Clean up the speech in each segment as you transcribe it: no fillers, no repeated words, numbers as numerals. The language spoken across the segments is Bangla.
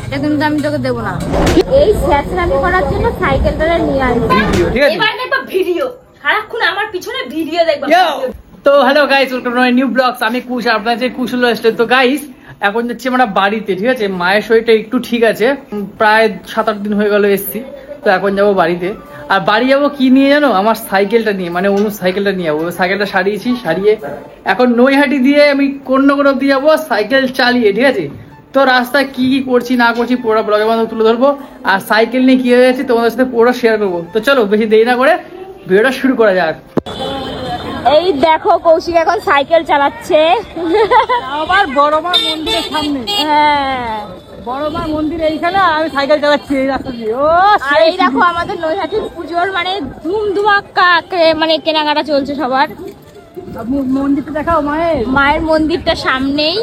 এটা কিন্তু আমি তোকে দেবো না। এই স্যাচরামি করার জন্য সাইকেলটা নিয়ে আসবি। এবার দেখবা ভিডিও, সারাক্ষণ আমার পিছনে ভিডিও দেখবা। তো hello guys, welcome to my new blogs. আমি কুশ, আপনার যে কুশ হলো এসে। তো গাইস এখন যাচ্ছি আমরা বাড়িতে, ঠিক আছে? মায়ের শরীরটা একটু ঠিক আছে, প্রায় 7-8 দিন হয়ে গেল এসছি। তো এখন যাবো বাড়িতে। আর বাড়ি যাবো কি নিয়ে জানো? আমার সাইকেলটা নিয়ে, মানে অনু সাইকেলটা নিয়ে যাবো। সাইকেলটা সারিয়ে এখন নৈহাটি দিয়ে আমি কোনো অব্দি যাবো সাইকেল চালিয়ে, ঠিক আছে? তো রাস্তায় কি কি করছি না করছি পুরো ব্লগের মাধ্যমে তুলে ধরবো। আর সাইকেল নিয়ে কি হয়ে যাচ্ছে তোমাদের সাথে পুরো শেয়ার করবো। তো চলো বেশি দেরি না করে ভিডিওটা শুরু করা যাক। এই দেখো কৌশিক এখন সাইকেল চালাচ্ছে আবার বড়মার মন্দিরের সামনে। হ্যাঁ, বড়মার মন্দির এইখানে, আমি সাইকেল চালাচ্ছি এই রাস্তা দিয়ে। ও আর এই দেখো আমাদের নৈহাটির পুজোর মানে ধুমধুমাক্কা মানে কেনাকাটা চলছে সবার। মন্দিরটা দেখাও মায়ের মন্দিরটা সামনেই,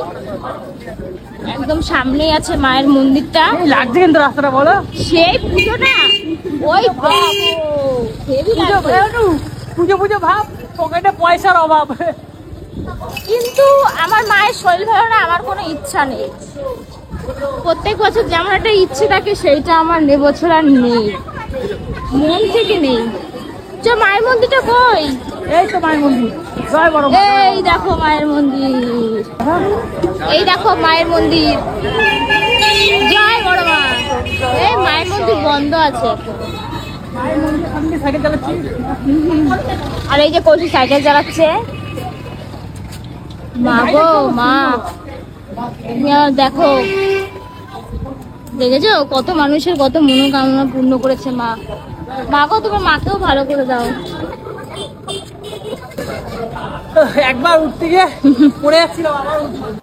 একদম সামনেই আছে মায়ের মন্দিরটা। লাগছে কিন্তু রাস্তাটা, বলো সেই পুজোটা ওই পুজো পুজো ভাব, পকেটে পয়সার অভাব। কিন্তু আমার মায়ের শরীর ভালো না, আমার কোনো ইচ্ছা নেই। প্রত্যেক বছর যেমন একটা ইচ্ছে থাকে সেইটা আমার এবছর আর নেই, মন থেকে নেই। চ মায়ের মন্দিরটা কই? এই তো মায়ের মন্দির। জয় বড়। এই দেখো মায়ের মন্দির, এই দেখো মায়ের মন্দির। জয় বড় মা। এই মায়ের মন্দির বন্ধ আছে এখন। মায়ের মন্দির সামনে সাইকেল চালাচ্ছি। আর এই যে কৌশিক সাইকেল চালাচ্ছে। মা গো মা, দেখো দেখেছো কত মানুষের কত মনোকামনা পূর্ণ করেছে মা। মা গো তোমার মাকেও ভালো করে দাও। একবার উঠতে গিয়ে পড়ে যাচ্ছিলাম।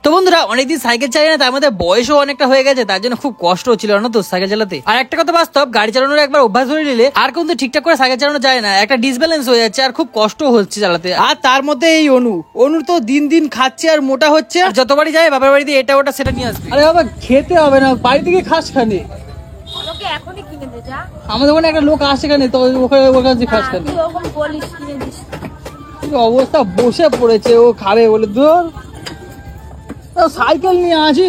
তো বন্ধুরা অনেকদিন সাইকেল চালিয়ে না, তার মধ্যে বয়সও অনেকটা হয়ে গেছে, তার জন্য খুব কষ্ট হচ্ছিল না তো সাইকেল চালাতে। আর একটা কথা বাস্তব, গাড়ি চালানোর একবার অভ্যাস ধরে নিলে আর কিন্তু ঠিকঠাক করে সাইকেল চালানো যায় না, একটা ডিসব্যালেন্স হয়ে যাচ্ছে আর খুব কষ্ট হচ্ছে চালাতে। আর তার মধ্যে এই অনু তো দিন দিন খাচ্ছে আর মোটা হচ্ছে, আর যতবারই যায় বাবার বাড়িতে এটা ওটা সেটা নিয়ে আসবে। আরে বাবা খেতে হবে না, বাড়ি থেকে খাস খানে। ওকে এখনই কিনে দে যা। আমাদের ওখানে একটা লোক আসে কেন, তো ওখানে খাস খানে। তুই ওরকম বলিস কিনে দিস। অবস্থা বসে পড়েছে ও খাবে বলে, দূর সাইকেল নিয়ে আসি।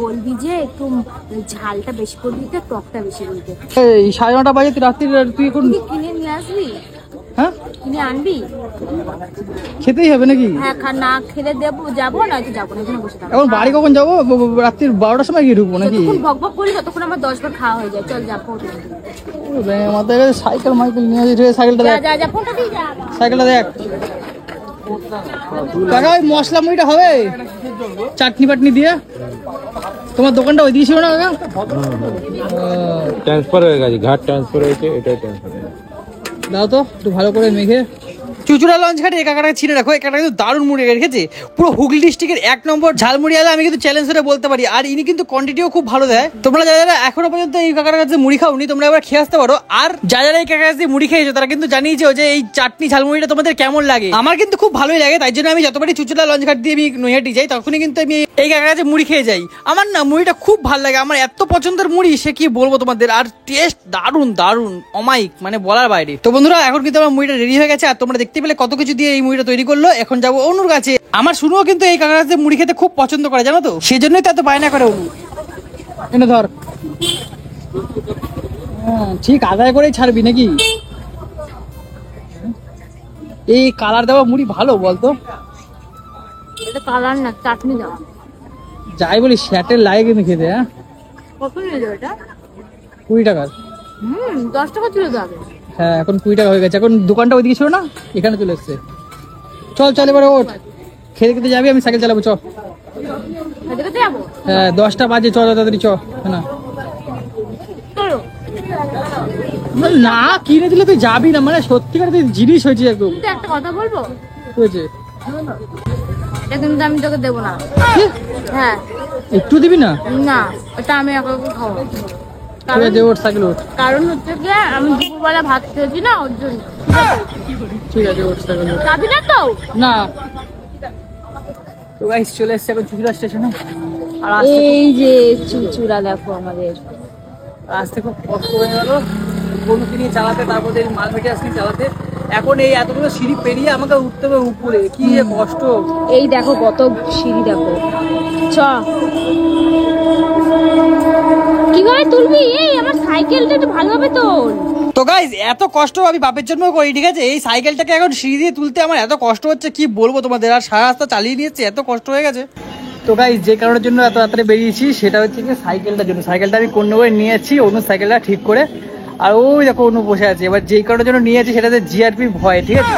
বলবি যে একটু ঝালটা বেশি করে দিতে, টকটা বেশি করে দিতে। এই 9:30 বাজে, তুই রাত্রি তুই এখন কিনে নিয়ে আসবি? হ্যাঁ কিনে আনবি? খেতেই হবে নাকি? হ্যাঁ, না খেলে দেবো, যাবো না তো যাবো না, এখানে বসে থাকবো। এখন বাড়ি কখন যাবো? রাত্রি 12টার সময় গিয়ে ঢুকবো নাকি? যতক্ষণ বকবক করলি ততক্ষণ আমার 10 বার খাওয়া হয়ে যায়। চল যাবো। মাথায় গেছে সাইকেল নিয়ে আসি। সাইকেলটা দেখ, যা ফোনটা দিয়ে যা। সাইকেলটা দেখ কাকা। ওই মশলা মুড়িটা হবে চাটনি পাটনি দিয়ে? তোমার দোকানটা ওই দিয়েছিল না কাকা? ট্রান্সফার হয়ে গেছে, ঘাট ট্রান্সফার হয়েছে, এটাই ট্রান্সফার। দাও তো একটু ভালো করে মেখে। চুচুড়া লঞ্চ ঘাটে কাকাটাকে ছিঁড়ে রাখো। এই কাকাটা কিন্তু দারুণ মুড়ি রেখেছে, পুরো হুগলি ডিস্ট্রিক্টের 1 নম্বর ঝালমুড়ি আলা আমি কিন্তু চ্যালেঞ্জ করে বলতে পারি। আর ইনি কিন্তু কোয়ান্টিটিও খুব ভালো দেয়। তোমরা যারা এখনো পর্যন্ত এই কাকার কাছে মুড়ি খাওনি, তোমরা এবার খেয়ে আসতে পারো। আর যারা এই কাকার কাছে মুড়ি খেয়েছো তারা কিন্তু জানিয়েছো যে এই চাটনি ঝালমুড়িটা তোমাদের কেমন লাগে। আমার কিন্তু খুব ভালোই লাগে, তাই জন্য আমি যতবারই চুচুড়া লঞ্চ ঘাট দিয়ে আমি নৈহাটি যাই তখনই কিন্তু আমি এই কাকার কাছে মুড়ি খেয়ে যাই। আমার না মুড়িটা খুব ভালো লাগে, আমার এত পছন্দের মুড়ি সে কি বলবো তোমাদের। আর টেস্ট দারুণ অমাইক, মানে বলার বাইরে। তো বন্ধুরা এখন কিন্তু আমার মুড়িটা রেডি হয়ে গেছে, আর তোমরা দেখতে পেলে কত কিছু দিয়ে এই মুড়িটা তৈরি করলো। এখন যাবো অনুর কাছে। আমার শুনুও কিন্তু এই কাকার কাছে মুড়ি খেতে খুব পছন্দ করে, জানো তো, সেজন্যই তো এত বায়না করে অনু। এনে ধর। ঠিক আদায় করেই ছাড়বি নাকি? এই কালার দেওয়া মুড়ি ভালো বলতো? এটা কালার না, চাটনি দাও। যাই বলি শ্যাটের লাগে কিন্তু খেতে। হ্যাঁ কত নিয়ে যাবে এটা? 20 টাকার। 10 টাকা ছিল তো আগে। হ্যাঁ এখন 20 টাকা হয়ে গেছে। এখন দোকানটা ওইদিকে ছিল না, এখানে চলে এসছে। চল এবারে ওঠ, খেতে খেতে যাবি, আমি সাইকেল চালাবো। হ্যাঁ 10টা বাজে, চল তাড়াতাড়ি চ। না না কিনে দিলে তুই যাবি না, মানে সত্যিকার তুই জিনিস হয়েছে একদম। একটা কথা বলবো হয়েছে, এটা কিন্তু আমি তোকে দেবো না। হ্যাঁ একটু দিবি না? না, এটা আমি একা খাবো। ঠিক আছে ওঠ, সাইকেল ওঠ। কারণ হচ্ছে কি আমি দুপুরবেলা ভাত খেয়েছি না, ওর জন্য। ঠিক আছে ওঠ, সাইকেল ওঠ। যাবি না তো? না। তো গাইস চলে এসেছে এখন চুচুড়া স্টেশনে। আর এই যে চুচুড়া দেখো আমাদের। আসতে খুব কষ্ট হয়ে গেল বন্ধুকে নিয়ে চালাতে, তারপর মাল মেটে আসছি চালাতে। এখন এই এতগুলো সিঁড়ি পেরিয়ে আমাকে উঠতে হবে উপরে, কি কষ্ট। এই দেখো কত সিঁড়ি দেখো। চ তুলবি? এই আমার সাইকেলটা একটু ভালোভাবে তোল। তো গাইজ এত কষ্ট আমি বাপের জন্য করি, ঠিক আছে? এই সাইকেলটাকে এখন সিঁড়ি দিয়ে তুলতে আমার এত কষ্ট হচ্ছে কি বলবো তোমাদের। আর সারা রাস্তা চালিয়ে নিয়েছি, এত কষ্ট হয়ে গেছে। তো গাইজ যে কারণের জন্য এত রাত্রে বেরিয়েছি সেটা হচ্ছে কি সাইকেলটার জন্য। সাইকেলটা আমি কোন করে নিয়েছি অনু সাইকেলটা ঠিক করে, আর ওই দেখো অনু বসে আছে। এবার যেই কারণের জন্য নিয়েছি সেটাতে জিআরপি ভয়, ঠিক আছে?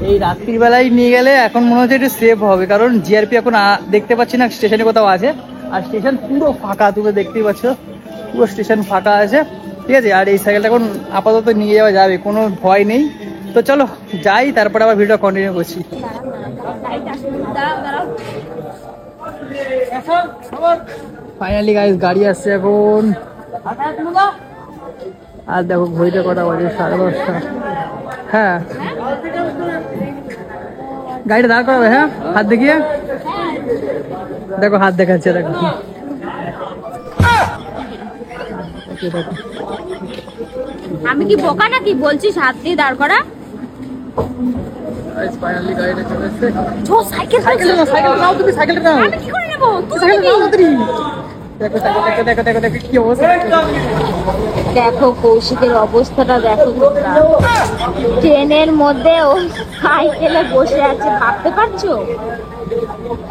এই রাত্রির বেলায় নিয়ে গেলে এখন মনে হচ্ছে একটু সেফ হবে, কারণ জিআরপি এখন দেখতে পাচ্ছি না স্টেশনে কোথাও আছে। আর স্টেশন পুরো ফাঁকা, তুমি দেখতেই পাচ্ছ পুরো স্টেশন ফাঁকা আছে, ঠিক আছে? আর এই সাইকেলটা এখন আপাতত নিয়ে যাওয়া যাবে, কোনো ভয় নেই। তো চলো যাই, তারপরে আবার ভিডিওটা কন্টিনিউ করছি। ফাইনালি গাইস গাড়ি আসছে এখন। আর দেখো ঘড়িতে কটা বাজে, 10:30। হ্যাঁ গাড়িটা দাঁড় করাবে। হ্যাঁ হাত দেখিয়ে দেখো, হাত দেখাচ্ছে দেখো। আমি কি বোকা নাকি বলছিস হাত দিয়ে দাঁড় করা? ফাইনালি গাড়িটা চলে এসেছে। সাইকেল সাইকেল নাও, তুমি সাইকেলটা নাও। আমি কি করে নেবো? তুই সাইকেল নিবি। নাও তাড়াতাড়ি। দেখো দেখো দেখো দেখো দেখো কি অবস্থা। দেখো কৌশিকের অবস্থাটা দেখো তোমরা। ট্রেনের মধ্যে ও সাইকেলে বসে আছে, ভাবতে পারছো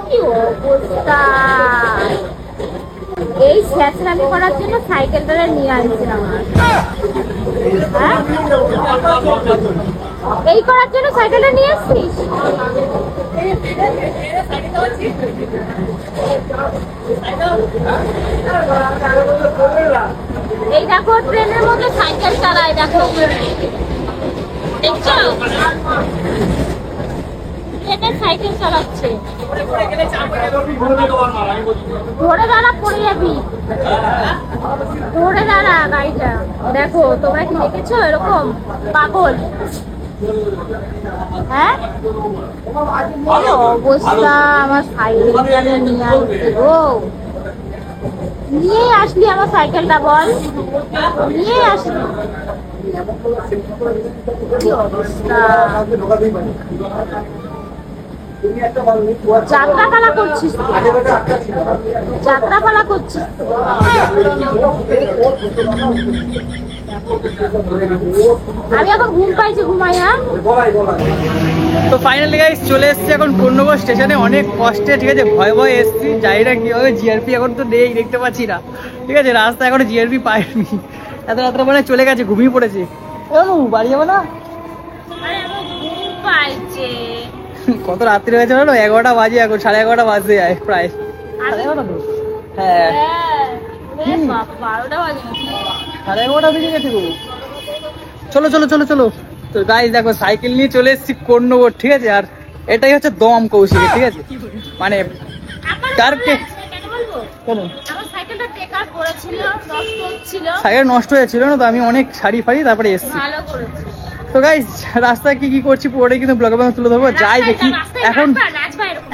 কি অবস্থা? এই স্যাঁচরামি করার জন্য সাইকেলটা নিয়ে আসছিলাম। হ্যাঁ এই করার জন্য সাইকেলটা নিয়ে আসছিস? এই দেখো ট্রেনের মধ্যে সাইকেল চালায়, দেখো দেখছো? ট্রেনের সাইকেল চালাচ্ছে। ধরে দাঁড়া, পড়ে যাবি। ধরে দাঁড়া গাড়িটা। দেখো তোমরা কি দেখেছো এরকম পাগল? হ্যাঁ এই অবস্থা আমার সাইকেলটা নিয়ে আসছে গো। নিয়ে আসলি আমার সাইকেলটা, বল নিয়ে আসলি। কি অবস্থা, যাত্রা পালা করছিস, যাত্রা পালা করছিস। আমি এখন ঘুম পাইছি, ঘুমাই। হ্যাঁ তো ফাইনালি গাইস চলে এসেছি এখন কোন্নগর স্টেশনে। অনেক কষ্টে, ঠিক আছে? ভয় ভয় এসেছি, জানি না কি হবে। জিআরপি এখন তো নেই, দেখতে পাচ্ছি না, ঠিক আছে? রাস্তা এখনো জিআরপি পাইনি। এত রাত্রে মানে চলে গেছে, ঘুমিয়ে পড়েছে। বাড়ি যাবো না? কত রাত্রি হয়েছে জানো? 11টা বাজে, এখন 11:30 বাজতে যায় প্রায়। হ্যাঁ 11:30 বেজে গেছে গো। চলো চলো চলো চলো। তো গাইস দেখো সাইকেল নিয়ে চলে এসেছি কোন্নগর, ঠিক আছে? আর এটাই হচ্ছে দম কৌশিক, ঠিক আছে? মানে সাইকেল নষ্ট হয়েছিল না তো, আমি অনেক শাড়ি ফাড়ি তারপরে এসেছি। তো গাইস রাস্তায় কি কি করছি পুরোটাই কিন্তু ব্লগের মধ্যে তুলে ধরবো। যাই দেখি এখন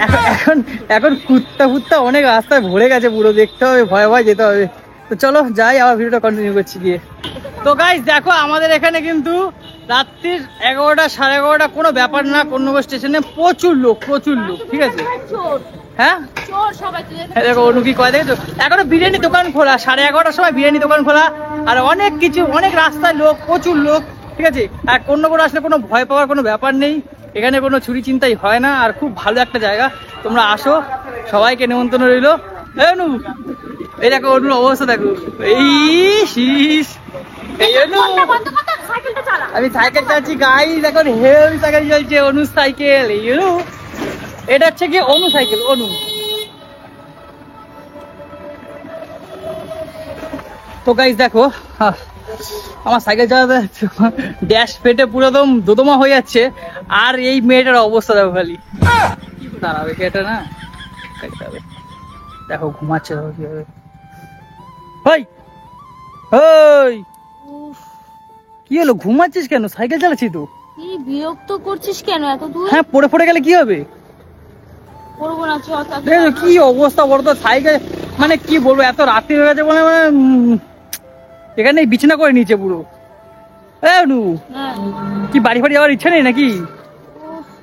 এখন এখন কুত্তা ফুত্তা অনেক রাস্তায় ভরে গেছে, পুরো দেখতে হবে, ভয় ভয় যেতে হবে। তো চলো যাই, আবার ভিডিওটা কন্টিনিউ করছি গিয়ে। তো গাইস দেখো আমাদের এখানে কিন্তু রাত্রির 11টা 11:30 কোনো ব্যাপার না। কোন্নগর স্টেশনে প্রচুর লোক, ঠিক আছে? হ্যাঁ দেখো অনু কি কয় দেখো, এখনো বিরিয়ানি দোকান খোলা, 11:30টার সময় বিরিয়ানি দোকান খোলা। আর অনেক কিছু, অনেক রাস্তায় লোক, প্রচুর লোক, ঠিক আছে? আর কোন্নগর আসলে কোনো ভয় পাওয়ার কোনো ব্যাপার নেই, এখানে কোনো চুরি চিন্তাই হয় না। আর খুব ভালো একটা জায়গা, তোমরা আসো, সবাইকে নেমন্তন্ন রইলো। অনু এই দেখো অনুর অবস্থা দেখো, এই শীষ। আমি সাইকেল চালাচ্ছি গাই, দেখো হেভি সাইকেল চলছে, অনু সাইকেল। এটা হচ্ছে কি অনু সাইকেল, অনু। তো গাইস দেখো আমার সাইকেল চালাতে ড্যাশ পেটে পুরো একদম দোদমা হয়ে যাচ্ছে। আর এই মেয়েটার অবস্থা দেখো, খালি দাঁড়াবে কি এটা না, দেখো ঘুমাচ্ছে, দেখো কিভাবে। কি হলো, ঘুমাচ্ছিস কেন? সাইকেল চালাচ্ছি তো। কি বিরক্ত করছিস কেন এত দূর? হ্যাঁ পড়ে গেলে কি হবে? পড়বো না, চল। দেখো কি অবস্থা বলো তো সাইকেল, মানে কি বলবো, এত রাত্রি হয়ে গেছে বলে এখানে বিছানা করে নিচে পুরো। কি বাড়ি ফাড়ি যাওয়ার ইচ্ছা নেই নাকি?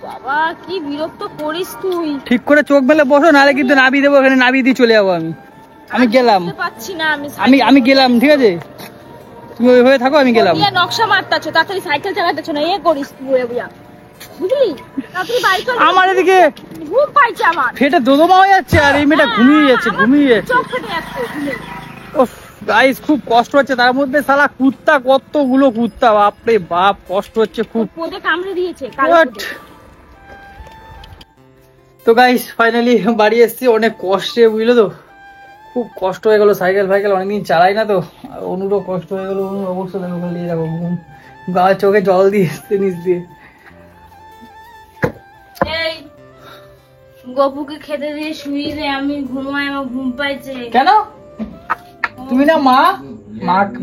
বাবা কি বিরক্ত করিস তুই। ঠিক করে চোখ মেলে বসো, নাহলে কিন্তু নাবিয়ে দেবো, এখানে নাবিয়ে দিয়ে চলে যাবো আমি। আমি গেলাম, বুঝতে পারছি না আমি গেলাম, ঠিক আছে তুমি ওইভাবে থাকো, আমি গেলাম। ইয়া নকশা মারতাছো, তাড়াতাড়ি সাইকেল চালাতেছো না, এ করিস বুয়া বুয়া, বুঝলি? তাড়াতাড়ি বাইক চালা। আমার এদিকে ঘুম পাইছে আমার, ফেটে দোদমা হয়ে যাচ্ছে, আর এই মেয়েটা ঘুমিয়ে যাচ্ছে, ঘুমিয়ে যাচ্ছে। চোখ ফেটে যাচ্ছে ঘুমে। ওফ গাইস, খুব কষ্ট হচ্ছে, তার মধ্যে শালা কুত্তা, কতগুলো কুত্তা, বাপরে বাপ, কষ্ট হচ্ছে খুব। পোদে কামড়ে দিয়েছে What? তো গাইস ফাইনালি বাড়ি এসেছি অনেক কষ্টে, বুঝলো তো, খুব কষ্ট হয়ে গেল, সাইকেল ফাইকেল অনেকদিন চালাই না তো, আর অনুরও কষ্ট হয়ে গেল, অনুর অবস্থা দেখো, খালি দেখো ঘুম, গা চোখে জল দিয়ে এসছে নিচ দিয়ে। এই গপুকে খেতে দিয়ে শুয়ে দে, আমি ঘুমাই, আমার ঘুম পাইছে। কেন তুমি না মা,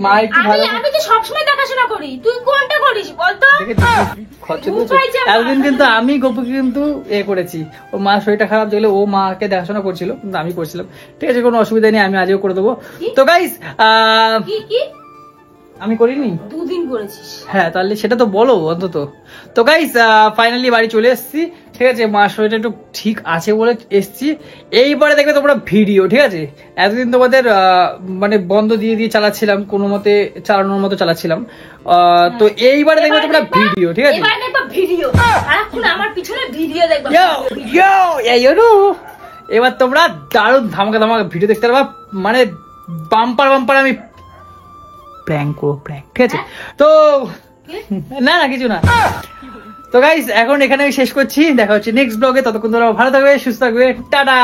মা একটু ভালো আমি তো সবসময় দেখাশোনা করি, তুই কোনটা করিস বলতো? এতদিন কিন্তু আমি গপুকে কিন্তু করেছি, ওর মা শরীরটা খারাপ দেখলে ও মাকে দেখাশোনা করছিল, কিন্তু আমি করছিলাম, ঠিক আছে কোনো অসুবিধা নেই, আমি আজও করে দেবো। তো গাইস কি কি আমি করিনি, 2 দিন করেছিস? হ্যাঁ তাহলে সেটা তো বলো অন্তত। তো গাইস ফাইনালি বাড়ি চলে এসেছি, ঠিক আছে, মার শরীরটা একটু ঠিক আছে বলে এসেছি। এইবারে দেখবে তোমরা ভিডিও, ঠিক আছে, এতদিন তোমাদের মানে বন্ধ দিয়ে দিয়ে চালাচ্ছিলাম, কোনো মতে চালানোর মতো চালাচ্ছিলাম, তো এইবারে দেখবে তোমরা ভিডিও, ঠিক আছে। এবারে দেখবা ভিডিও, সারাক্ষণ আমার পিছনে ভিডিও দেখবা। এবার তোমরা দারুণ ধামাকা ধামাকা ভিডিও দেখতে পারবা, মানে বাম্পার বাম্পার আমি প্র্যাঙ্ক করবো, প্র্যাঙ্ক, ঠিক আছে। তো না না কিছু না। তো গাইস এখন এখানে শেষ করছি, দেখা হচ্ছে নেক্সট ব্লগে, ততক্ষণ তোমরা ভালো থাকবে, সুস্থ থাকবে, টাটা।